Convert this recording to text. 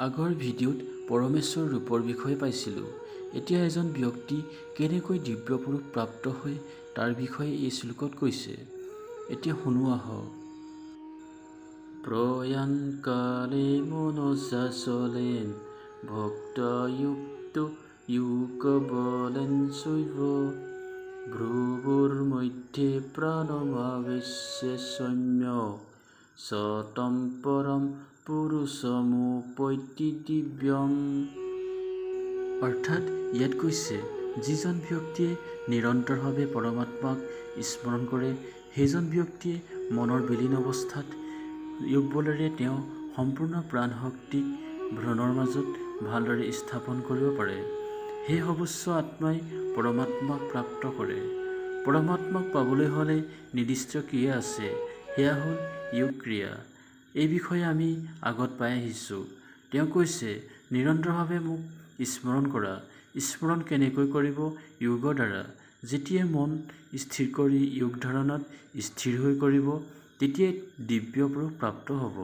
আগৰ ভিডিঅ'ত পৰমেশ্বৰ ৰূপৰ বিষয়ে পাইছিলোঁ। এতিয়া এজন ব্যক্তি কেনেকৈ দিব্য পুৰুষ প্ৰাপ্ত হয় তাৰ বিষয়ে এই শ্লোকত কৈছে। এতিয়া শুনো আহক। প্ৰয়াণ কালে মনসাচলেন ভক্তযুক্ত যোগ বলেন শৈব ভ্ৰুৱোৰ মধ্যে প্ৰাণমাৱেশ্য সৌম্য সতম পৰম পুৰুষমুপৈতি দিব্যম। অৰ্থাৎ ইয়াত কৈছে, যিজন ব্যক্তিয়ে নিৰন্তৰভাৱে পৰমাত্মাক স্মৰণ কৰে সেইজন ব্যক্তিয়ে মনৰ বিলীন অৱস্থাত যোগ বলেৰে তেওঁ সম্পূৰ্ণ প্ৰাণ শক্তিক ভ্ৰূণৰ মাজত ভালদৰে স্থাপন কৰিব পাৰে। সেই সৰ্বোচ্চ আত্মাই পৰমাত্মাক প্ৰাপ্ত কৰে। পৰমাত্মাক পাবলৈ হ'লে নিৰ্দিষ্ট ক্ৰিয়া আছে, সেয়া হ'ল যোগ ক্ৰিয়া। এই বিষয়ে আমি আগত পাই আহিছোঁ। তেওঁ কৈছে, নিৰন্তৰভাৱে মোক স্মৰণ কৰা। স্মৰণ কেনেকৈ কৰিব? যোগৰ দ্বাৰা। যেতিয়া মন স্থিৰ কৰি যোগ ধাৰণাত স্থিৰ হৈ কৰিব, তেতিয়াই দিব্য পুৰুষ প্ৰাপ্ত হ'ব।